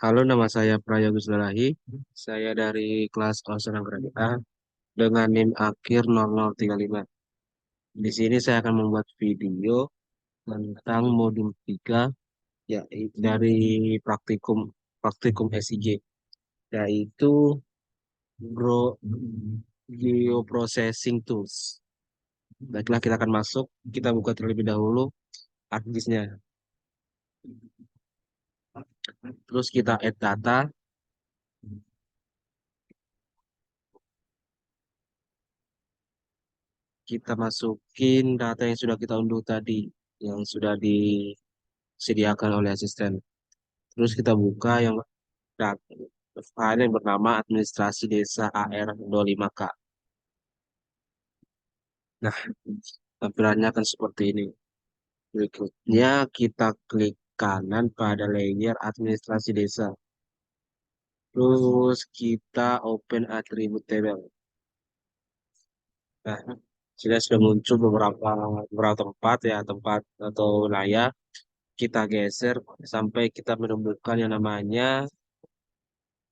Halo, nama saya Prayogo Sudarahi. Saya dari kelas Kausan Anggrek A dengan NIM akhir 0035. Di sini saya akan membuat video tentang modul 3 yaitu dari praktikum praktikum SIG, yaitu Gro- Geoprocessing Tools. Baiklah, kita akan masuk. Kita buka terlebih dahulu harddisknya. Terus kita add data. Kita masukin data yang sudah kita unduh tadi, yang sudah disediakan oleh asisten. Terus kita buka yang file yang bernama administrasi desa AR25K. Nah, tampilannya akan seperti ini. Berikutnya kita klik kanan pada layer administrasi desa. Terus kita open attribute table. Nah, sudah muncul beberapa tempat ya, tempat atau wilayah. Kita geser sampai kita menemukan yang namanya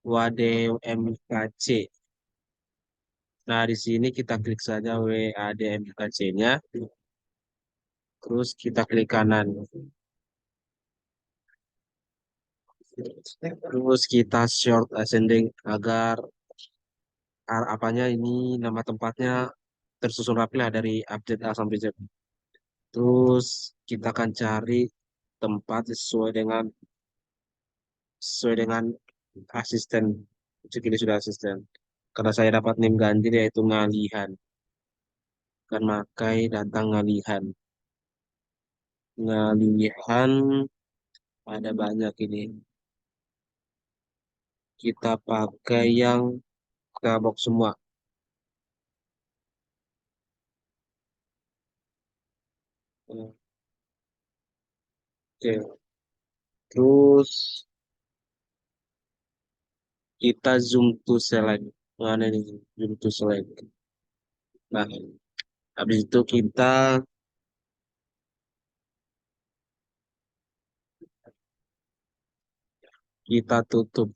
WADMKC. Nah, di sini kita klik saja WADMKC-nya, terus kita klik kanan. Terus kita short ascending agar apanya ini nama tempatnya tersusun rapi lah dari update A sampai Z. Terus kita akan cari tempat sesuai dengan asisten. Cek ini sudah asisten. Karena saya dapat NIM ganjil yaitu ngalihan. Kan makai data ngalihan. Ngalihan ada banyak ini. Kita pakai yang kabok semua. Oke. Terus kita zoom to select. Mana nih zoom to select? Nah, habis itu kita tutup.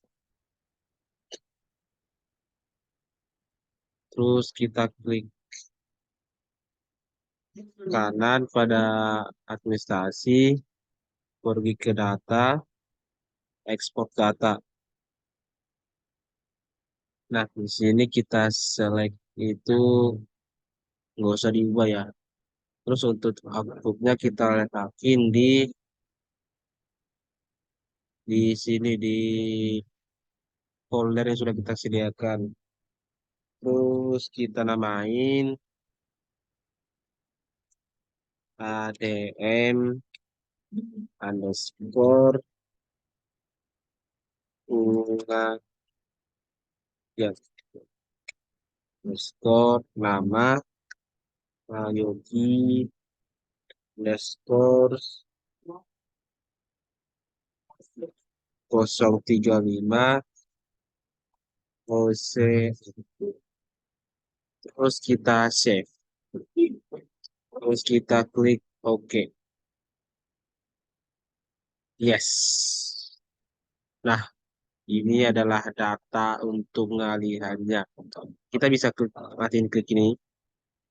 Terus kita klik kanan pada administrasi, pergi ke data, ekspor data. Nah, di sini kita select itu nggak usah diubah ya. Terus untuk outputnya kita letakin di sini di folder yang sudah kita sediakan. Terus kita namain ADM underscore unga ya underscore nama Yogi underscore 035 OC. Terus kita save. Terus kita klik OK. Yes. Nah, ini adalah data untuk ngalihannya. Kita bisa matiin klik ini,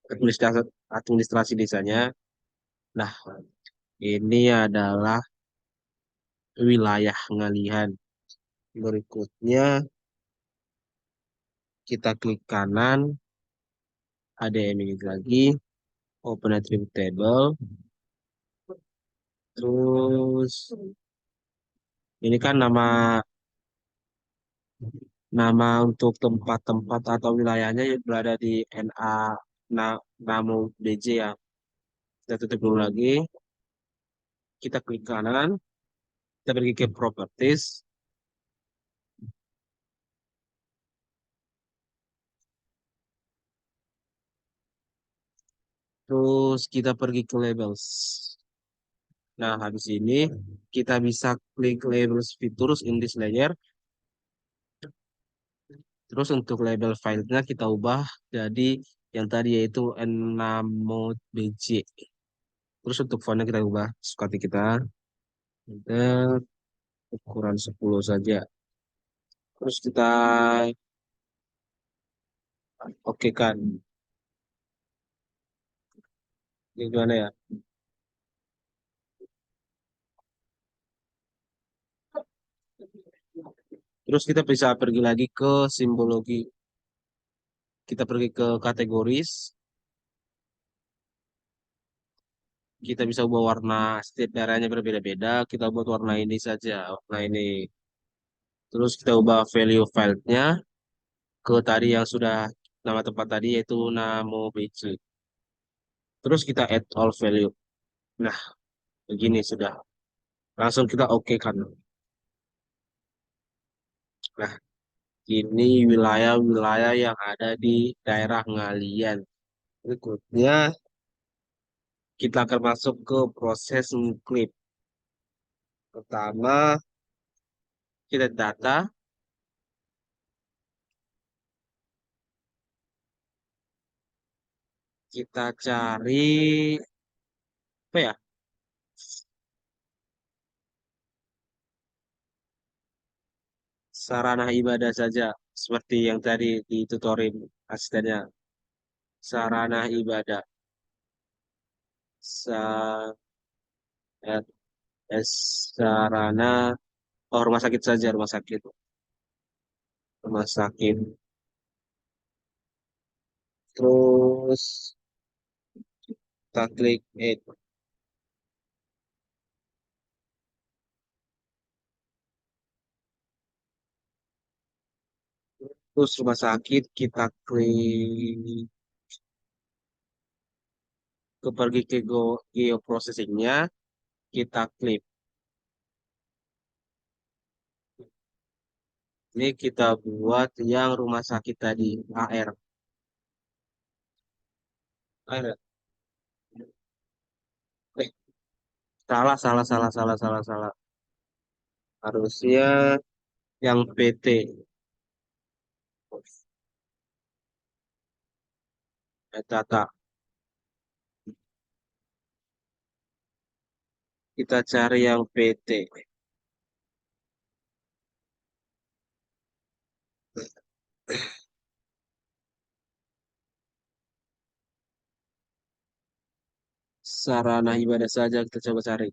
administrasi, administrasi desanya. Nah, ini adalah wilayah ngalihan. Berikutnya, kita klik kanan, ADM ini lagi, open attribute table. Terus, ini kan nama untuk tempat-tempat atau wilayahnya yang berada di NA Namo BJ ya. Kita tutup dulu lagi. Kita klik kanan. Kita pergi ke properties. Terus kita pergi ke labels. Nah, habis ini kita bisa klik labels features in this layer. Terus untuk label filenya kita ubah jadi yang tadi yaitu N6BJ. Terus untuk fontnya kita ubah suka hati kita. Kita ukuran 10 saja. Terus kita oke kan. Ini gimana ya? Terus kita bisa pergi lagi ke simbologi. Kita pergi ke kategoris. Kita bisa ubah warna, setiap daerahnya berbeda-beda. Kita buat warna ini saja, warna ini. Terus kita ubah value file-nya ke tadi yang sudah nama tempat tadi yaitu Namo BC. Terus kita add all value. Nah, begini sudah. Langsung kita oke kan. Nah, ini wilayah-wilayah yang ada di daerah Ngalian. Berikutnya, kita akan masuk ke proses mengklip. Pertama, kita data, kita cari apa ya? Sarana ibadah saja, seperti yang tadi di tutorial asistennya. Sarana ibadah. Sa sarana, oh rumah sakit saja, rumah sakit. Rumah sakit. Terus kita klik add. Terus rumah sakit kita klik ke pergi ke geoprocessingnya, kita klik. Ini kita buat yang rumah sakit tadi, AR. AR. Eh, salah, salah, salah, salah, salah, salah. Harusnya yang PT. Data. Kita cari yang PT. Sarana ibadah saja kita coba cari.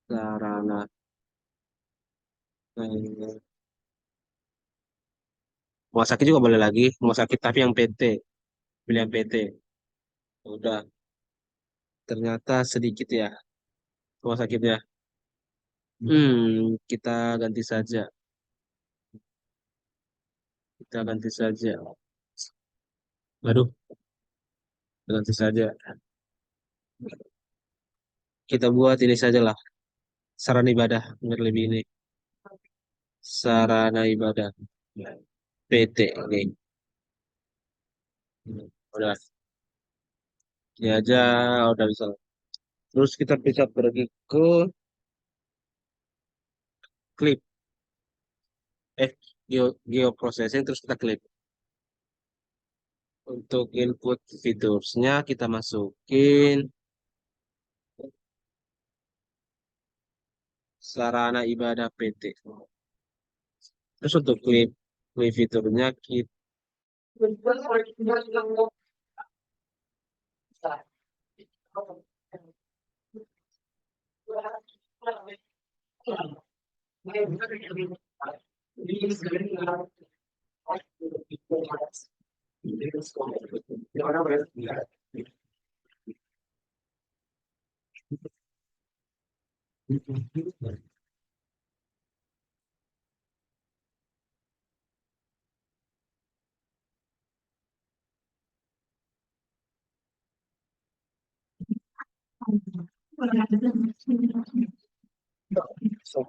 Sarana. Rumah sakit juga boleh lagi. Rumah sakit tapi yang PT. Pilih yang PT. Udah. Ternyata sedikit ya rumah sakitnya. Kita ganti saja. Kita ganti saja. Aduh, ganti saja. Kita buat ini saja lah. Sarana ibadah. Biar lebih ini. Sarana ibadah. PT. Oke. Udah. Ini aja udah bisa. Terus kita bisa pergi ke klip. Geoprocessing. Terus kita klik. Untuk input fitursnya kita masukin sarana ibadah PT. Terus untuk klip fiturnya kita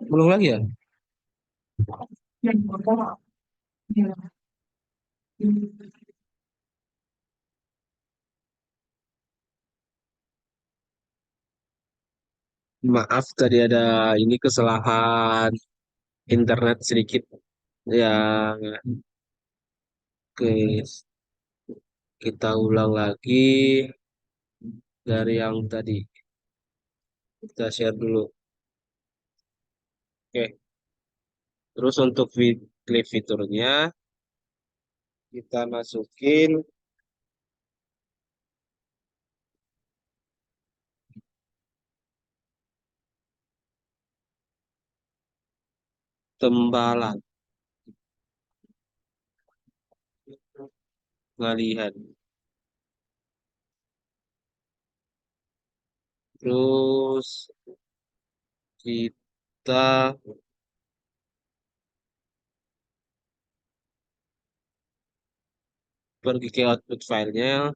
belum lagi ya. Maaf tadi ada ini kesalahan internet sedikit yang ke kita ulang lagi dari yang tadi. Kita share dulu. Oke. Terus untuk klik fiturnya, kita masukin tembalan ngalihan. Terus kita pergi ke output filenya,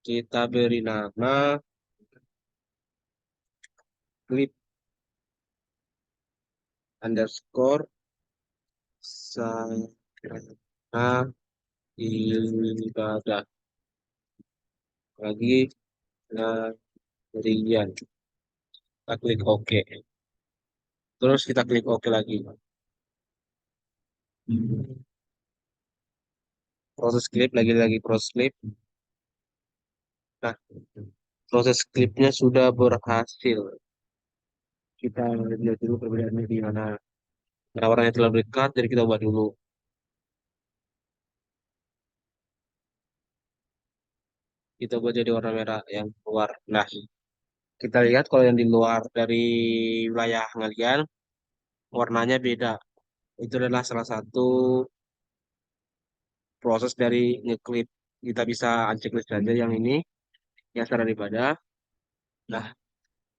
kita beri nama clip underscore sarana ibadah lagi ngerian. Kita klik OK. Terus kita klik OK lagi. Proses klip lagi-lagi proses klip. Nah, proses klipnya sudah berhasil. Kita lihat dulu perbedaannya di mana. Nah, warnanya terlalu dekat, jadi kita ubah dulu. Kita ubah jadi warna merah yang keluar. Nah, kita lihat kalau yang di luar dari wilayah ngalian, warnanya beda. Itu adalah salah satu proses dari ngeklip. Kita bisa unchecklist saja yang ini, yang saran ibadah. Nah,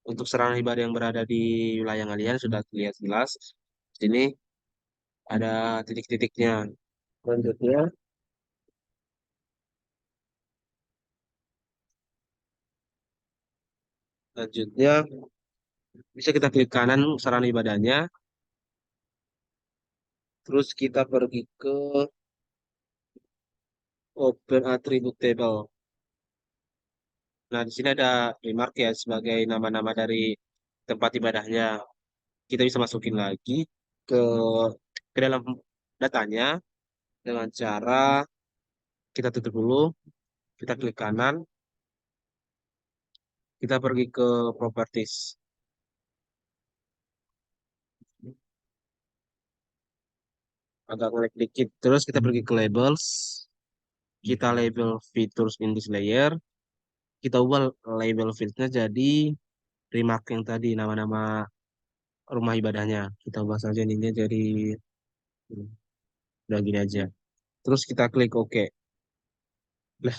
untuk serangan ibadah yang berada di wilayah ngalian sudah terlihat jelas. Sini ada titik-titiknya. Selanjutnya, selanjutnya bisa kita klik kanan saran ibadahnya, terus kita pergi ke Open Attribute Table. Nah, di sini ada remark ya sebagai nama-nama dari tempat ibadahnya. Kita bisa masukin lagi ke ke dalam datanya dengan cara kita tutup dulu, kita klik kanan, kita pergi ke properties. Agak ngelag dikit. Terus kita pergi ke labels, kita label features in this layer, kita ubah label fieldsnya jadi remark yang tadi nama-nama rumah ibadahnya. Kita ubah saja ininya jadi udah gini aja. Terus kita klik OK. Lah,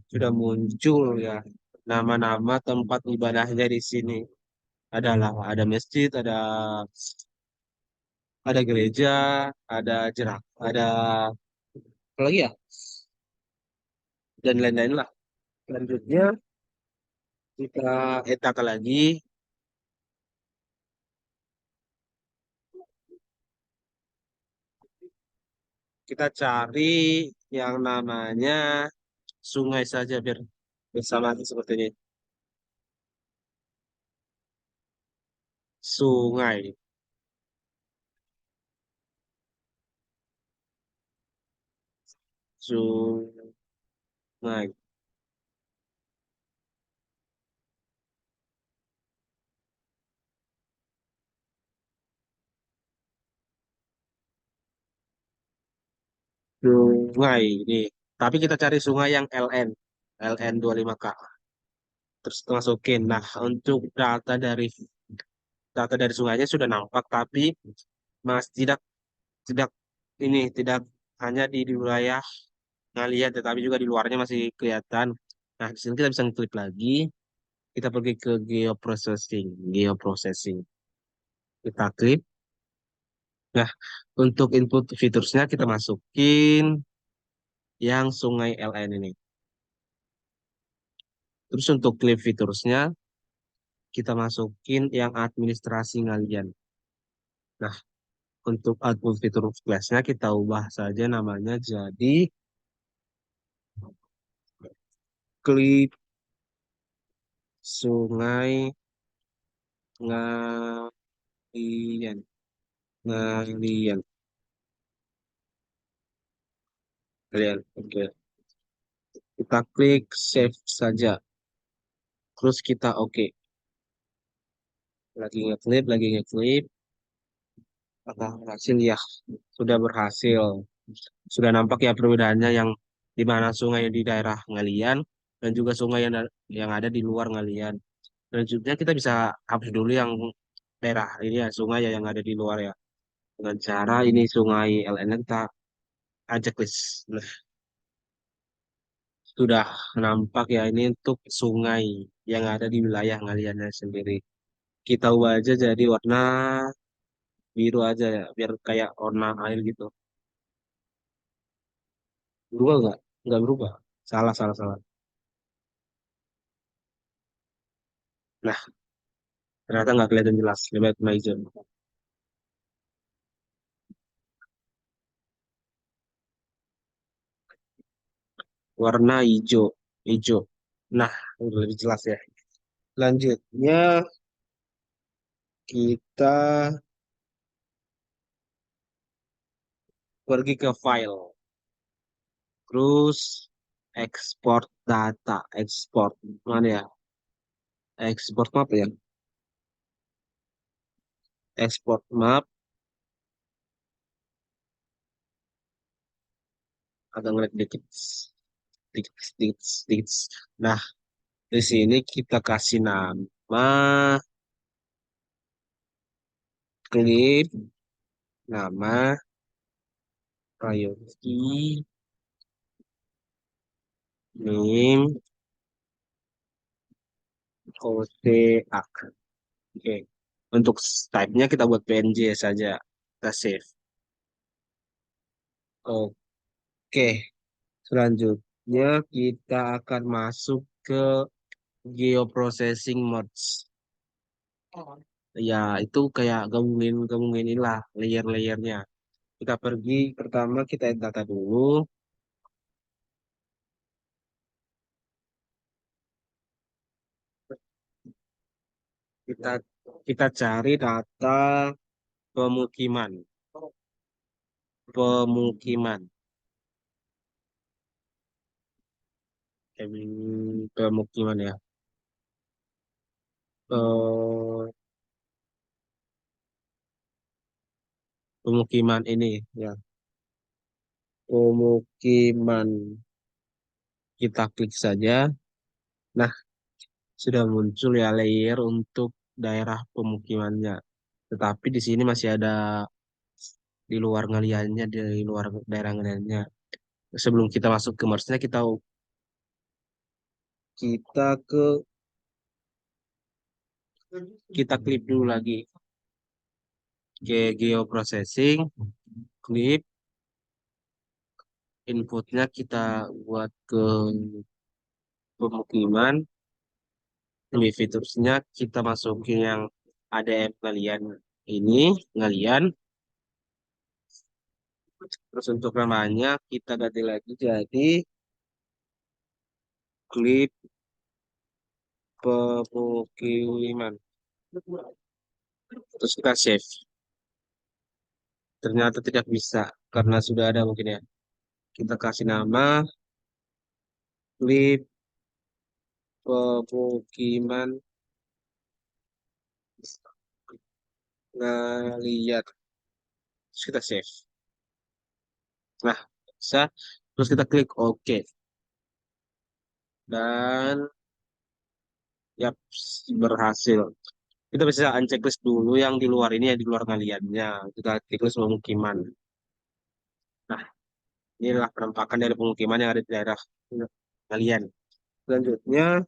sudah muncul ya nama-nama tempat ibadahnya di sini. Ada masjid, ada gereja, ada jerak, ada apa lagi ya? Dan lain-lain lah. Selanjutnya kita etakan lagi, kita cari yang namanya sungai saja biar bersama seperti ini. Sungai, sungai, sungai ini. Tapi kita cari sungai yang LN 25K. Terus kita masukin. Nah, untuk data dari sungainya sudah nampak, tapi mas tidak tidak hanya di wilayah ngelihat, tetapi juga di luarnya masih kelihatan. Nah, di sini kita bisa klik lagi. Kita pergi ke geoprocessing. Kita klik. Nah, untuk input fiturnya kita masukin yang Sungai LN ini. Terus untuk klip fiturnya kita masukin yang administrasi ngalian. Nah, untuk output fitur class-nya kita ubah saja namanya jadi klip Sungai Ngalian. Ngalian. Ngalian. Oke. Kita klik save saja. Terus kita oke. Lagi ngeklip. Apakah berhasil? Ya, sudah berhasil. Sudah nampak ya perbedaannya yang di mana sungai di daerah Ngalian dan juga sungai yang ada di luar Ngalian. Selanjutnya kita bisa hapus dulu yang daerah ini ya, sungai ya yang ada di luar ya. Dengan cara ini sungai LN kita ajak list. Nah, sudah nampak ya ini untuk sungai yang ada di wilayah Ngaliannya sendiri. Kita ubah aja jadi warna biru aja ya, biar kayak warna air gitu. Berubah nggak? Nggak berubah. Salah, salah, salah. Nah, ternyata nggak kelihatan jelas. Lewat hijau. Warna hijau. Hijau. Nah, udah lebih jelas ya. Selanjutnya kita pergi ke file. Terus ekspor data. Ekspor. Mana ya? Ekspor map ya? Ekspor map. Agak ngeliat dikit. Dikit, dikit, dikit. Nah, di sini kita kasih nama klip, nama priority, name, OTA. Oke. Untuk type-nya kita buat PNG saja. Kita save. Oke. Selanjutnya kita akan masuk ke geoprocessing modes. Ya, itu kayak gabungin gabungin inilah layer-layernya. Kita pergi pertama kita add data dulu. Kita kita cari data pemukiman. Pemukiman. Pemukiman ya. Eh, Pemukiman ini ya. Pemukiman. Kita klik saja. Nah, sudah muncul ya layer untuk daerah pemukimannya. Tetapi di sini masih ada di luar ngeliannya, di luar daerah ngeliannya. Sebelum kita masuk ke Marsnya, kita ke kita klik dulu lagi ke geoprocessing, klik inputnya kita buat ke pemukiman, lebih fiturnya kita masukin yang ADM ngelian ini, ngelian. Terus untuk namanya kita ganti lagi jadi klip pemukiman. Terus kita save. Ternyata tidak bisa karena sudah ada mungkin ya. Kita kasih nama klip pemukiman ngeliat. Terus kita save. Nah, bisa. Terus kita klik OK. Dan ya berhasil. Kita bisa unchecklist dulu yang di luar ini ya di luar ngeliatnya. Kita checklist pemukiman. Nah, inilah penampakan dari pemukiman yang ada di daerah kalian. Selanjutnya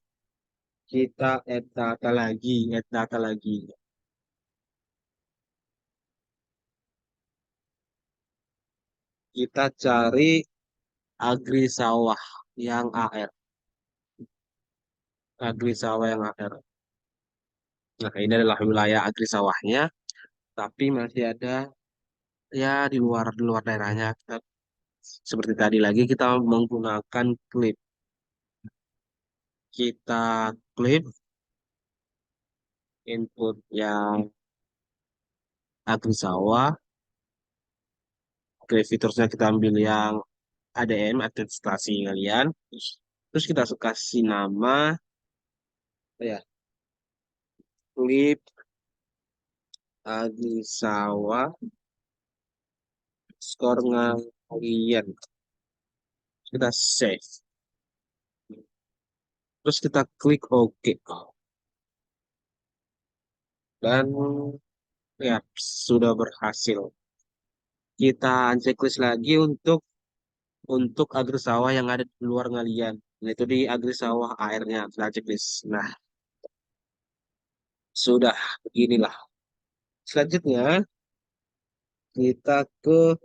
kita add data lagi. Kita cari agri sawah yang AR. Agri sawah yang AR. Nah, ini adalah wilayah agri sawahnya, tapi masih ada ya di luar daerahnya. Seperti tadi lagi kita menggunakan klip. Kita klip input yang agri sawah. Oke, fiturnya kita ambil yang ADM, administrasi kalian. Terus kita kasih nama, ya, klip agri sawah. skor ngalian. Kita save. Terus kita klik OK. Dan ya, sudah berhasil. Kita checklist lagi untuk agri sawah yang ada di luar ngalian. Nah, itu di agri sawah airnya. Kita checklist. Nah, sudah beginilah. Selanjutnya, kita ke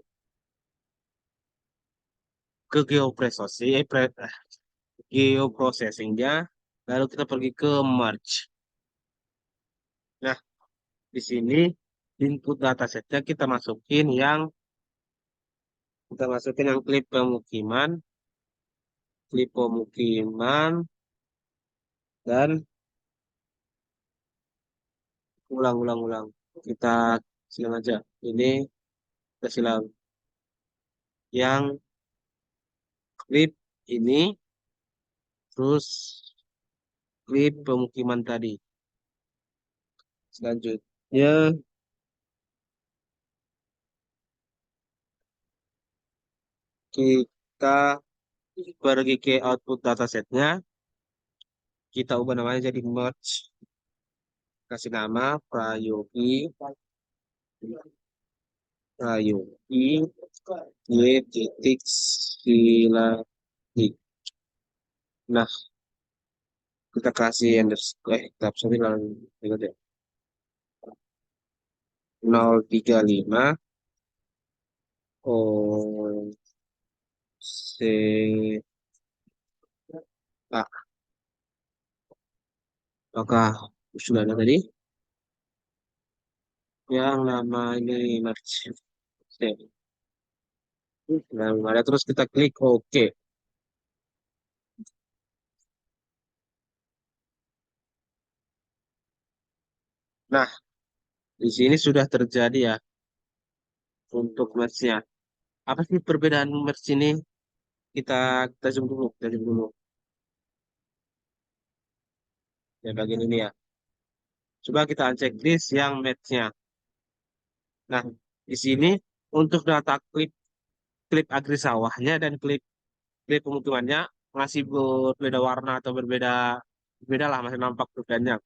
geoprocessingnya. Lalu kita pergi ke merge. Nah, di sini input datasetnya kita masukin yang klip pemukiman dan ulang. Kita silang aja. Ini kita silang yang klip ini, terus klip pemukiman tadi. Selanjutnya kita pergi ke output datasetnya, kita ubah namanya jadi merge, kasih nama Prayogi Y titik Siladi. Nah, kita kasih underscore, kita sorry lah, ingat ya, 035 O C A. Apakah sudah ada tadi yang nama ini merge? Save. Nah, ada, terus kita klik OK. Nah, di sini sudah terjadi ya untuk merge-nya. Apa sih perbedaan merge ini? Kita kita zoom dulu, kita zoom dulu. Ya, bagian ini ya. Coba kita uncheck list yang match-nya. Nah, di sini untuk data klip klip agri sawahnya dan klip klip pemukimannya masih berbeda warna atau berbeda lah, masih nampak perbedaannya.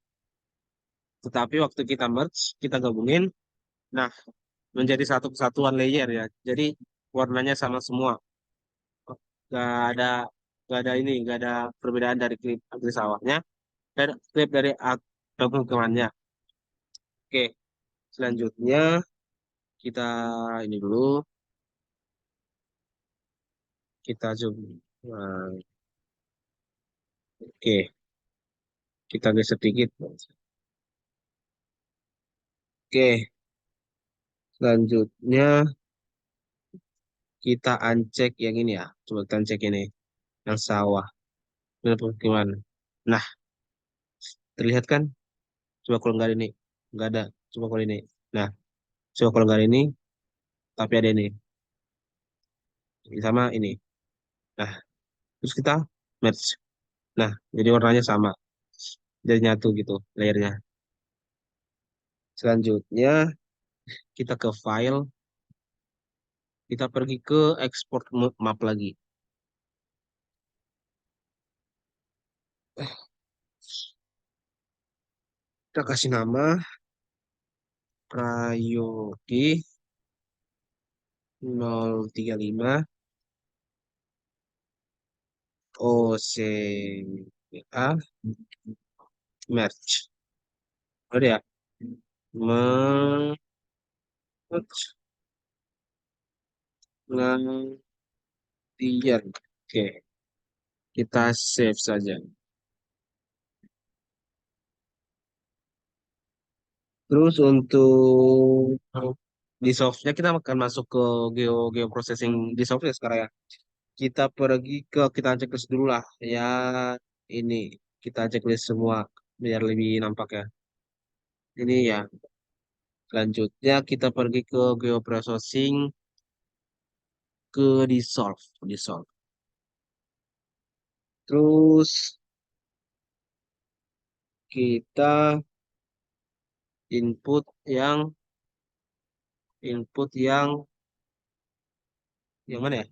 Tetapi waktu kita merge, kita gabungin, nah, menjadi satu kesatuan layer ya. Jadi warnanya sama semua. Gak ada gak ada perbedaan dari klip agri sawahnya dan klip dari pemukimannya. Oke, selanjutnya kita ini dulu, kita zoom. Nah, oke, kita geser sedikit. Oke, selanjutnya kita uncheck yang ini ya. Coba kita uncheck ini, yang sawah. Ini gimana? Nah, terlihat kan? Coba kalau nggak ada ini, nggak ada. Coba kalau ini. Nah, coba kalau nggak ada ini, tapi ada ini. Sama ini. Nah, terus kita merge. Nah, jadi warnanya sama. Jadi nyatu gitu layernya. Selanjutnya kita ke file, kita pergi ke export map lagi. Kita kasih nama Prayogi 035 OCA merge. Ada ya? Merge ngalian. Oke, kita save saja. Terus untuk di softnya kita akan masuk ke geoprocessing di softnya sekarang ya. Kita checklist dulu lah ya, ini kita checklist semua biar lebih nampak ya. Ini ya. Selanjutnya kita pergi ke geoprocessing, ke dissolve. Terus kita input yang input yang Yang mana ya?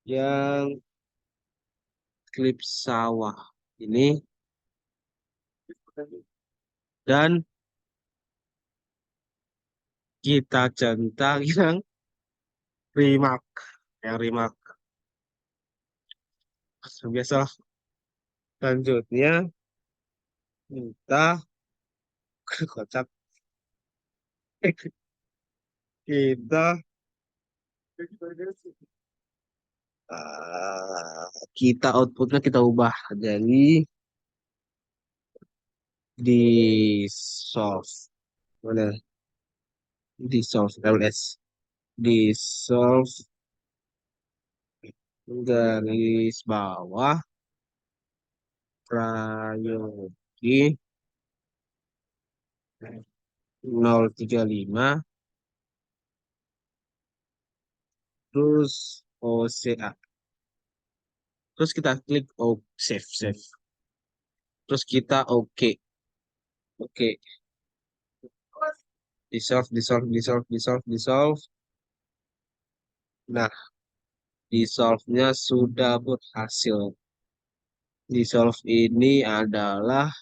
Yang klip sawah ini dan kita centang yang remark, yang remark. Biasalah. Selanjutnya kita kocak kita kita outputnya kita ubah jadi dissolve mana dissolve ls dissolve garis bawah prayogi 035 terus OCA terus kita klik save save terus kita oke oke dissolve dissolve dissolve dissolve dissolve nah dissolve-nya sudah berhasil. Dissolve ini adalah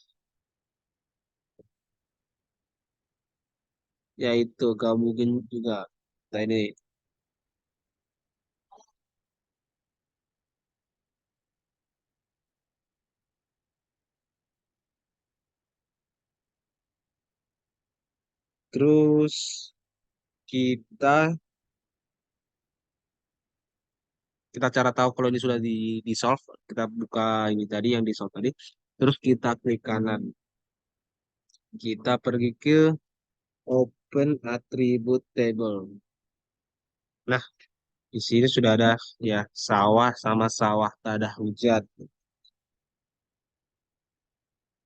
yaitu gak mungkin juga. Nah ini terus kita kita cara tahu kalau ini sudah di solve. Kita buka ini tadi yang di solve tadi. Terus kita klik kanan. Kita pergi ke Open Attribute Table. Nah, di sini sudah ada ya sawah sama sawah tak ada hujan.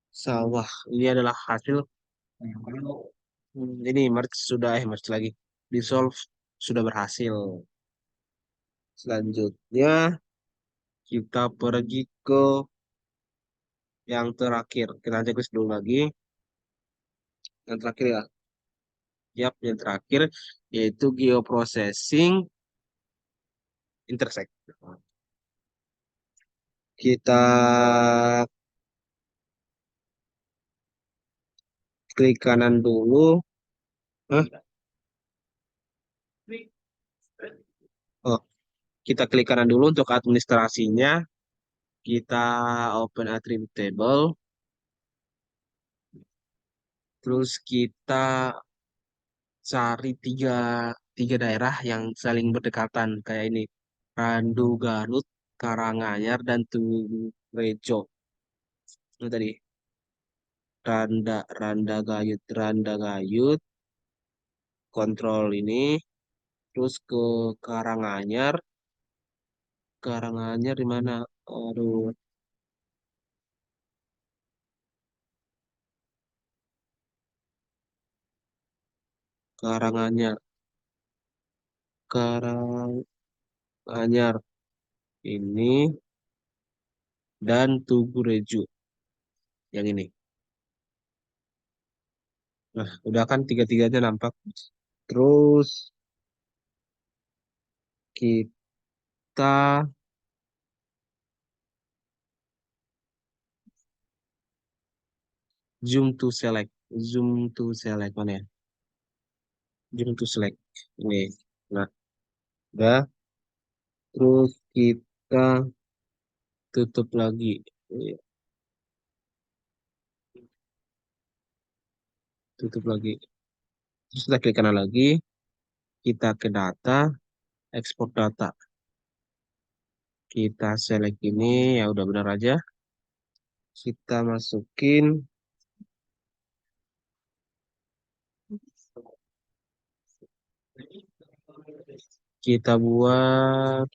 Sawah ini adalah hasil. Ini merge sudah merge lagi. Dissolve sudah berhasil. Selanjutnya kita pergi ke yang terakhir. Kita cek dulu lagi. Yang terakhir ya. Yap, yang terakhir yaitu geoprocessing intersect. Kita klik kanan dulu. Hah? Oh, kita klik kanan dulu untuk administrasinya. Kita open attribute table. Terus kita cari tiga daerah yang saling berdekatan kayak ini. Randu Garut, Karanganyar, dan Tugurejo. Itu tadi. Randa Gayut, kontrol ini. Terus ke Karanganyar. Karanganyar di mana? Aduh, Karanganyar. Karanganyar ini dan Tugurejo yang ini. Nah, udah kan tiga-tiganya nampak. Terus kita zoom to select. Zoom to select mana ya? Zoom to select. Ini. Nah, udah. Terus kita tutup lagi. Ini, tutup lagi. Terus kita klik kanan lagi. Kita ke data, export data. Kita select ini, ya udah benar aja. Kita masukin, kita buat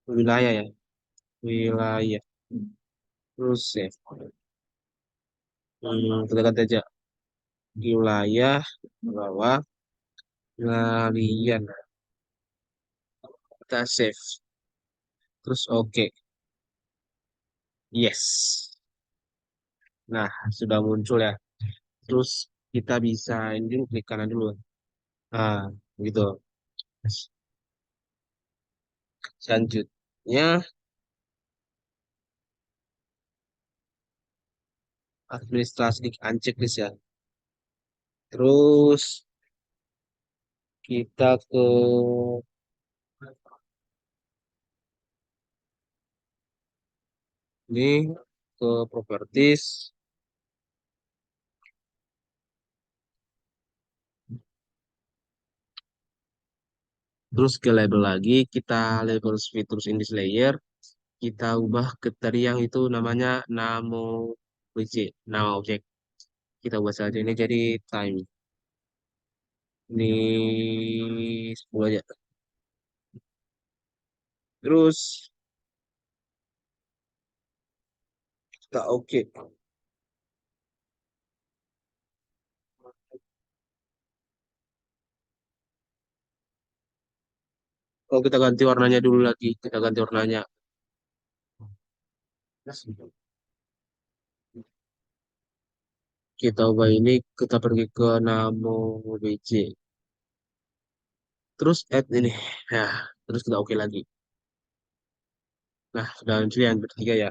wilayah ya. Wilayah. Terus save. Kita ganti aja. Wilayah, bawah, ngalian. Kita save. Terus oke. Yes. Nah, sudah muncul ya. Terus kita bisa ini dulu, klik kanan dulu. Nah, gitu. Selanjutnya, administrasi unchecklist ya. Terus kita ke ini ke properties, terus ke label lagi, kita label features in this layer, kita ubah ke tadi yang itu namanya namo objek, nama objek. Kita ubah saja ini jadi time. Ini 10 aja. Terus kita oke. Oh, kita ganti warnanya dulu lagi. Kita ganti warnanya. Kita ubah ini, kita pergi ke namo BC. Terus add ini. Nah, terus kita oke lagi. Nah, sudah muncul yang ketiga ya.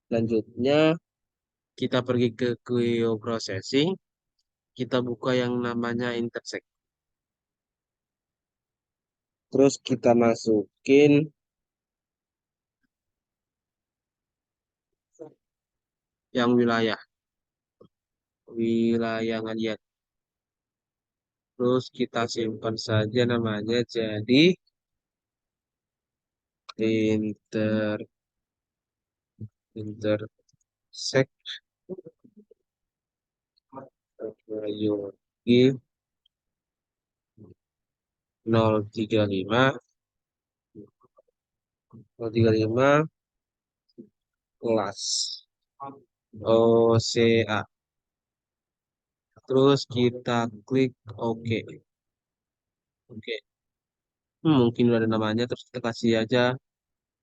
Selanjutnya, kita pergi ke QO Processing. Kita buka yang namanya intersect. Terus kita masukin yang wilayah. Wilayah ngeliat. Terus kita simpan saja namanya jadi inter intersect Yogi 035 kelas OCA. Terus kita klik OK. Oke. Mungkin udah ada namanya, terus kita kasih aja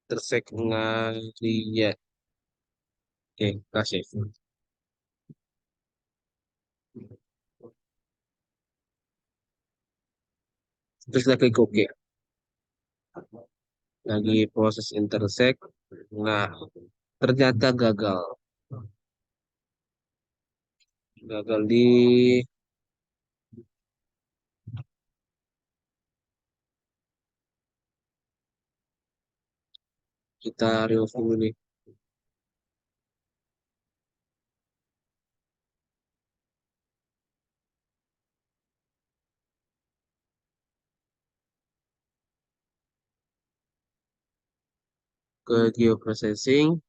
intersect ngeliat. Oke, kasih. Terus kita klik OK. Lagi proses intersect. Nah, ternyata gagal. Gagal di kita review dulu nih ke geoprocessing,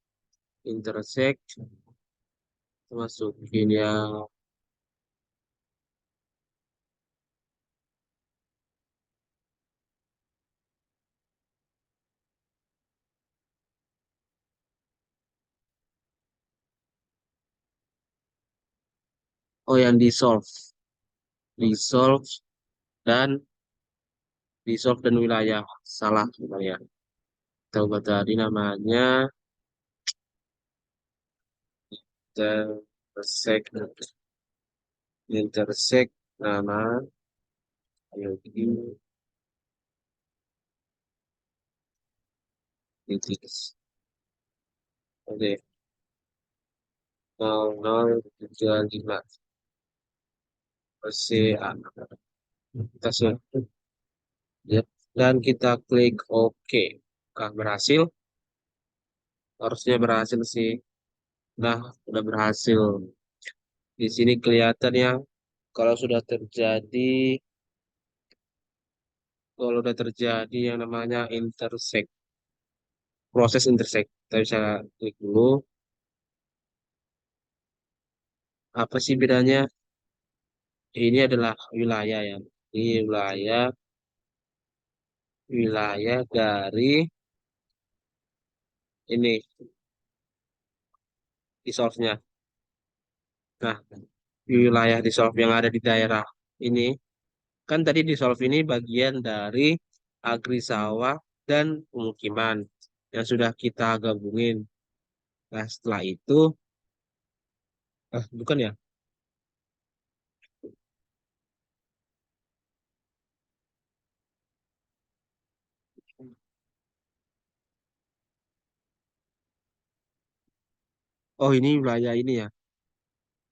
intersect, masukin yang yang dissolve dan dissolve dan wilayah salah wilayah. Kita ubah tadi namanya intersect intersect nama Yogi titik oke 0035 CA kita save ya. Dan kita klik OK. Nah, berhasil, harusnya berhasil sih. Nah, udah berhasil. Di sini kelihatan ya kalau sudah terjadi kalau udah terjadi yang namanya intersect, proses intersect. Kita bisa klik dulu. Apa sih bedanya? Ini adalah wilayah ya. Ini wilayah dari ini dissolve-nya. Nah, wilayah dissolve yang ada di daerah ini kan tadi dissolve ini bagian dari agri sawah dan pemukiman yang sudah kita gabungin. Nah, setelah itu, bukan ya? Oh, ini wilayah ini ya,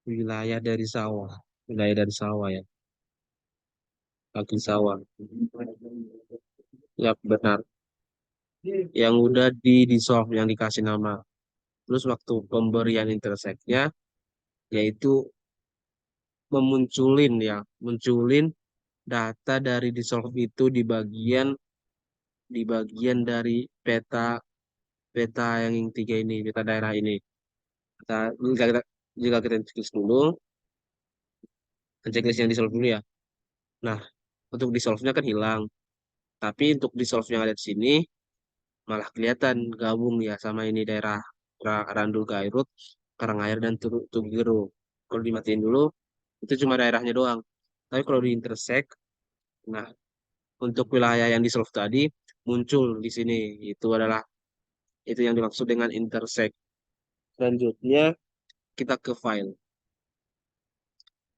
wilayah dari sawah, wilayah dari sawah ya, kaki sawah. Ya benar, yang udah di dissolve, yang dikasih nama. Terus waktu pemberian interseknya, yaitu memunculin ya, munculin data dari dissolve itu di bagian dari peta peta yang tiga ini, peta daerah ini. Kita, jika kita checklist dulu, checklist yang dissolve dulu ya. Nah, untuk dissolve-nya kan hilang. Tapi untuk dissolve yang ada di sini malah kelihatan gabung ya sama ini daerah Randul Gairut, Karangayar dan Tugiro. Kalau dimatiin dulu, itu cuma daerahnya doang. Tapi kalau di intersect, nah untuk wilayah yang dissolve tadi muncul di sini. Itu adalah itu yang dimaksud dengan intersect. Selanjutnya kita ke file.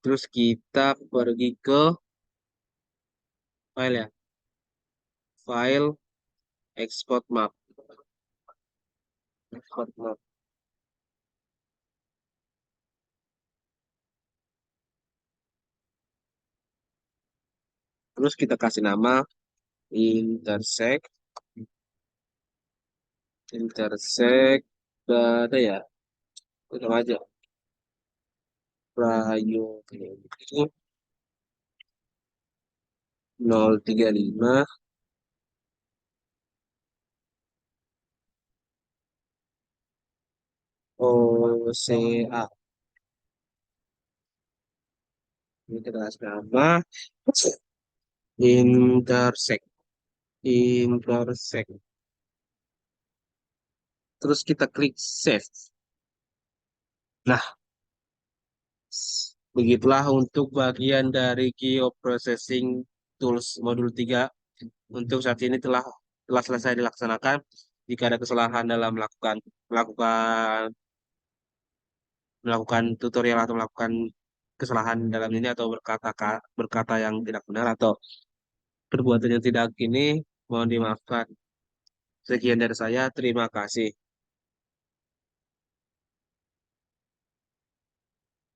Terus kita pergi ke file ya. File export map. Export map. Terus kita kasih nama intersect, intersect, ada ya, itu aja. Prayogi 035 OCA. Ini kita kasih nama intersect, intersect. Terus kita klik save. Nah, begitulah untuk bagian dari Geoprocessing Tools modul 3 untuk saat ini telah selesai dilaksanakan. Jika ada kesalahan dalam melakukan melakukan tutorial atau melakukan kesalahan dalam ini atau berkata yang tidak benar atau perbuatan yang tidak ini, mohon dimaafkan. Sekian dari saya, terima kasih.